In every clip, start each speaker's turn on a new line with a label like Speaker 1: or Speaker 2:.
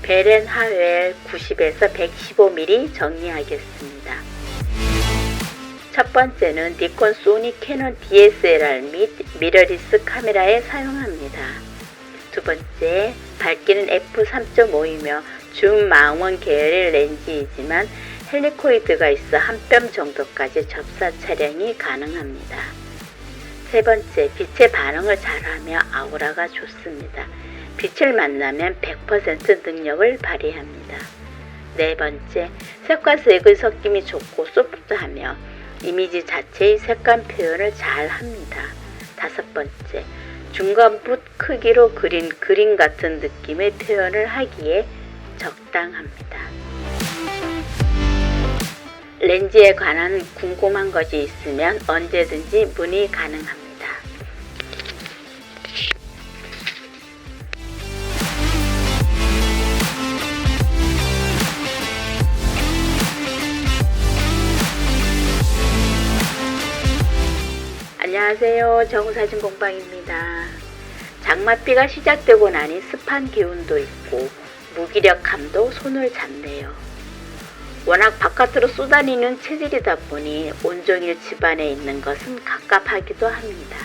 Speaker 1: 벨앤 하웰 90에서 115mm 정리하겠습니다. 첫 번째는 니콘, 소니, 캐논 DSLR 및 미러리스 카메라에 사용합니다. 두 번째, 밝기는 f3.5이며 줌 망원 계열의 렌즈이지만 헬리코이드가 있어 한 뼘 정도까지 접사 촬영이 가능합니다. 세 번째, 빛의 반응을 잘하며 아우라가 좋습니다. 빛을 만나면 100% 능력을 발휘합니다. 네 번째, 색과 색의 섞임이 좋고 소프트하며 이미지 자체의 색감 표현을 잘 합니다. 다섯 번째, 중간붓 크기로 그린 그림 같은 느낌의 표현을 하기에 적당합니다. 렌즈에 관한 궁금한 것이 있으면 언제든지 문의 가능합니다. 안녕하세요. 정사진공방입니다. 장맛비가 시작되고 나니 습한 기운도 있고 무기력함도 손을 잡네요. 워낙 바깥으로 쏘다니는 체질이다 보니 온종일 집안에 있는 것은 갑갑하기도 합니다.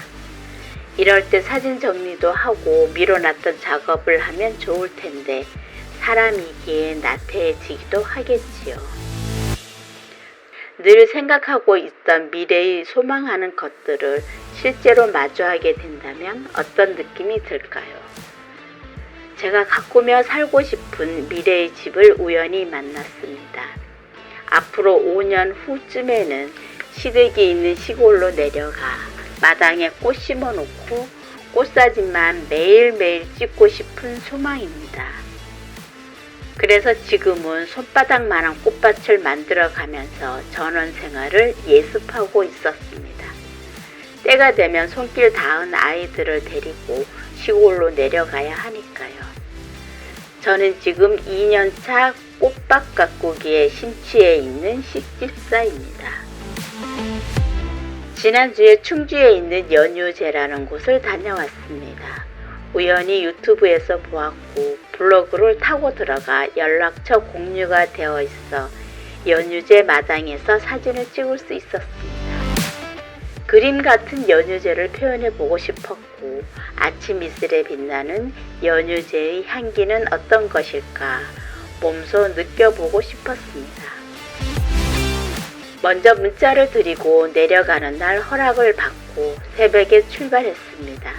Speaker 1: 이럴 때 사진 정리도 하고 미뤄놨던 작업을 하면 좋을 텐데 사람이기에 나태해지기도 하겠지요. 늘 생각하고 있던 미래의 소망하는 것들을 실제로 마주하게 된다면 어떤 느낌이 들까요? 제가 가꾸며 살고 싶은 미래의 집을 우연히 만났습니다. 앞으로 5년 후쯤에는 시댁이 있는 시골로 내려가 마당에 꽃 심어놓고 꽃사진만 매일매일 찍고 싶은 소망입니다. 그래서 지금은 손바닥만한 꽃밭을 만들어가면서 전원 생활을 예습하고 있었습니다. 때가 되면 손길 닿은 아이들을 데리고 시골로 내려가야 하니까요. 저는 지금 2년차 꽃밭 가꾸기에 심취해 있는 식집사입니다. 지난주에 충주에 있는 연유제라는 곳을 다녀왔습니다. 우연히 유튜브에서 보았고 블로그를 타고 들어가 연락처 공유가 되어 있어 연유제 마당에서 사진을 찍을 수 있었습니다. 그림 같은 연유제를 표현해 보고 싶었고 아침 이슬에 빛나는 연유제의 향기는 어떤 것일까 몸소 느껴보고 싶었습니다. 먼저 문자를 드리고 내려가는 날 허락을 받고 새벽에 출발했습니다.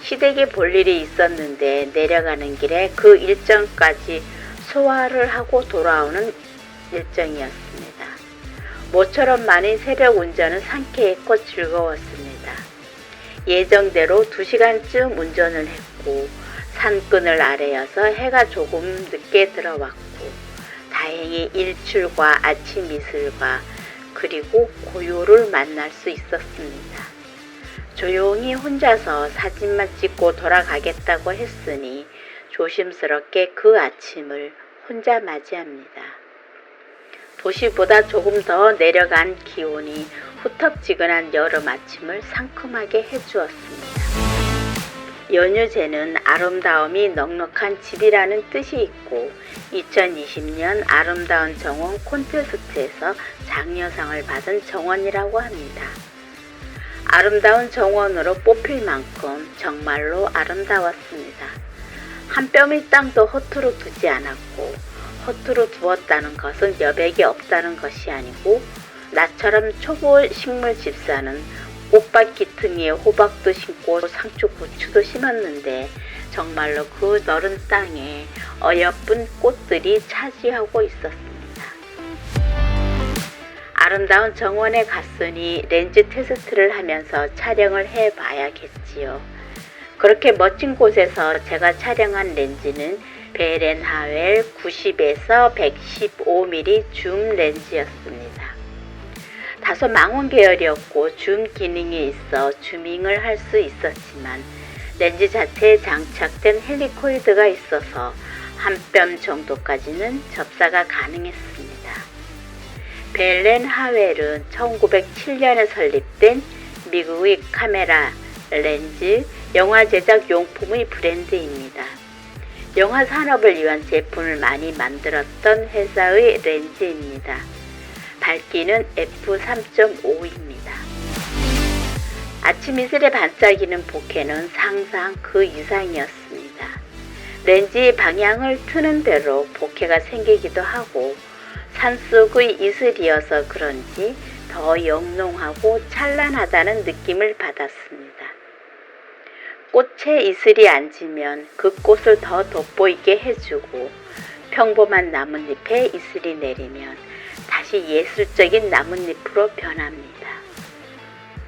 Speaker 1: 시댁에 볼 일이 있었는데 내려가는 길에 그 일정까지 소화를 하고 돌아오는 일정이었습니다. 모처럼 많은 새벽 운전은 상쾌했고 즐거웠습니다. 예정대로 2시간쯤 운전을 했고 산끈을 아래여서 해가 조금 늦게 들어왔고 다행히 일출과 아침 이슬과 그리고 고요를 만날 수 있었습니다. 조용히 혼자서 사진만 찍고 돌아가겠다고 했으니 조심스럽게 그 아침을 혼자 맞이합니다. 도시보다 조금 더 내려간 기온이 후텁지근한 여름 아침을 상큼하게 해주었습니다. 연유제는 아름다움이 넉넉한 집이라는 뜻이 있고 2020년 아름다운 정원 콘테스트에서 장려상을 받은 정원이라고 합니다. 아름다운 정원으로 뽑힐 만큼 정말로 아름다웠습니다. 한 뼘의 땅도 허투루 두지 않았고 허투루 두었다는 것은 여백이 없다는 것이 아니고 나처럼 초보 식물 집사는 꽃밭 기퉁이에 호박도 심고 상추 고추도 심었는데 정말로 그 너른 땅에 어여쁜 꽃들이 차지하고 있었습니다. 아름다운 정원에 갔으니 렌즈 테스트를 하면서 촬영을 해봐야겠지요. 그렇게 멋진 곳에서 제가 촬영한 렌즈는 벨앤 하웰 90에서 115mm 줌 렌즈였습니다. 다소 망원 계열이었고 줌 기능이 있어 줌잉을 할 수 있었지만 렌즈 자체에 장착된 헬리코이드가 있어서 한 뼘 정도까지는 접사가 가능했습니다. 벨앤 하웰은 1907년에 설립된 미국의 카메라, 렌즈, 영화 제작 용품의 브랜드입니다. 영화 산업을 위한 제품을 많이 만들었던 회사의 렌즈입니다. 밝기는 f3.5입니다. 아침 이슬에 반짝이는 보케는 상상 그 이상이었습니다. 렌즈의 방향을 트는 대로 보케가 생기기도 하고 산속의 이슬이어서 그런지 더 영롱하고 찬란하다는 느낌을 받았습니다. 꽃에 이슬이 앉으면 그 꽃을 더 돋보이게 해주고 평범한 나뭇잎에 이슬이 내리면 다시 예술적인 나뭇잎으로 변합니다.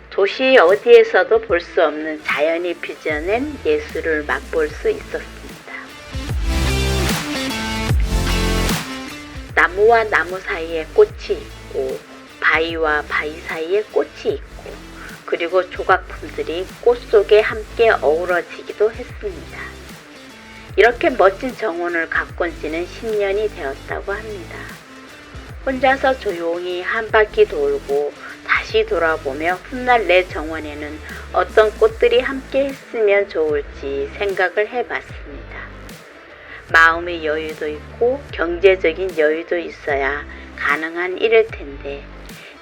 Speaker 1: 도시 어디에서도 볼 수 없는 자연이 빚어낸 예술을 맛볼 수 있었습니다. 나무와 나무 사이에 꽃이 있고 바위와 바위 사이에 꽃이 있고 그리고 조각품들이 꽃 속에 함께 어우러지기도 했습니다. 이렇게 멋진 정원을 가꾼 지는 10년이 되었다고 합니다. 혼자서 조용히 한 바퀴 돌고 다시 돌아보며 훗날 내 정원에는 어떤 꽃들이 함께 했으면 좋을지 생각을 해봤습니다. 마음의 여유도 있고 경제적인 여유도 있어야 가능한 일일 텐데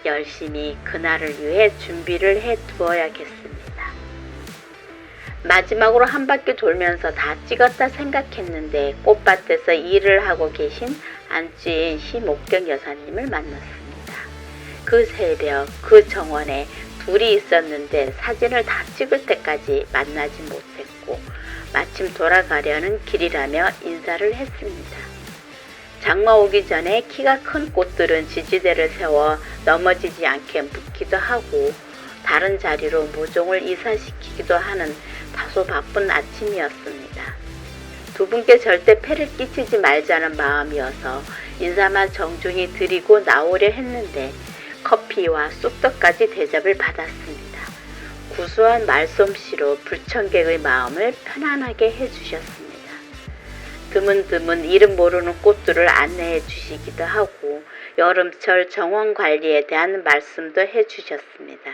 Speaker 1: 열심히 그날을 위해 준비를 해 두어야겠습니다. 마지막으로 한 바퀴 돌면서 다 찍었다 생각했는데 꽃밭에서 일을 하고 계신 안주인 시목경 여사님을 만났습니다. 그 새벽 그 정원에 둘이 있었는데 사진을 다 찍을 때까지 만나지 못했고 마침 돌아가려는 길이라며 인사를 했습니다. 장마 오기 전에 키가 큰 꽃들은 지지대를 세워 넘어지지 않게 묶기도 하고 다른 자리로 모종을 이사시키기도 하는 다소 바쁜 아침이었습니다. 두 분께 절대 폐를 끼치지 말자는 마음이어서 인사만 정중히 드리고 나오려 했는데 커피와 쑥떡까지 대접을 받았습니다. 구수한 말솜씨로 불청객의 마음을 편안하게 해주셨습니다. 드문드문 이름 모르는 꽃들을 안내해 주시기도 하고 여름철 정원 관리에 대한 말씀도 해주셨습니다.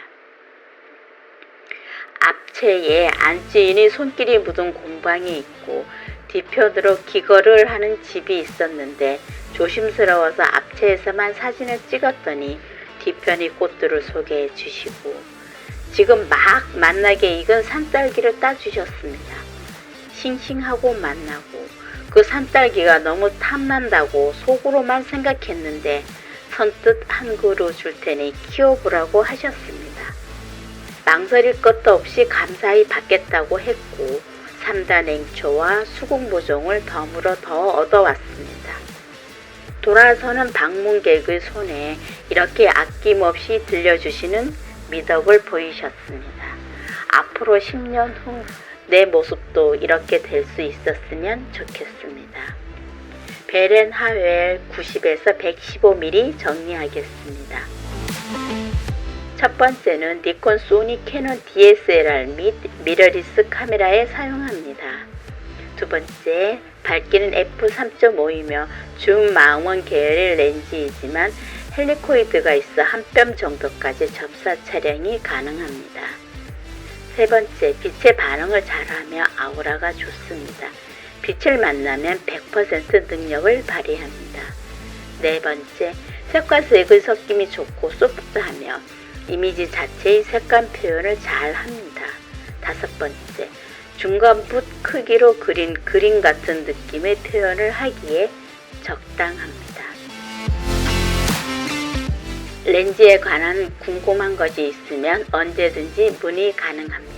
Speaker 1: 앞채에 안주인의 손길이 묻은 공방이 있고 뒤편으로 기거를 하는 집이 있었는데 조심스러워서 앞채에서만 사진을 찍었더니 뒤편의 꽃들을 소개해 주시고 지금 막 맛나게 익은 산딸기를 따주셨습니다. 싱싱하고 맛나고 그 산딸기가 너무 탐난다고 속으로만 생각했는데 선뜻 한 그루 줄 테니 키워보라고 하셨습니다. 망설일 것도 없이 감사히 받겠다고 했고 3단 냉초와 수국 모종을 덤으로 더 얻어왔습니다. 돌아서는 방문객의 손에 이렇게 아낌없이 들려주시는 미덕을 보이셨습니다. 앞으로 10년 후 내 모습도 이렇게 될 수 있었으면 좋겠습니다. 베렌 하웰 90에서 115mm 정리하겠습니다. 첫 번째는 니콘, 소니, 캐논 DSLR 및 미러리스 카메라에 사용합니다. 두 번째, 밝기는 f3.5이며 줌망원 계열의 렌즈이지만 헬리코이드가 있어 한 뼘 정도까지 접사 촬영이 가능합니다. 세 번째, 빛의 반응을 잘하며 아우라가 좋습니다. 빛을 만나면 100% 능력을 발휘합니다. 네 번째, 색과 색의 섞임이 좋고 소프트하며 이미지 자체의 색감 표현을 잘 합니다. 다섯 번째, 중간붓 크기로 그린 그림 같은 느낌의 표현을 하기에 적당합니다. 렌즈에 관한 궁금한 것이 있으면 언제든지 문의 가능합니다.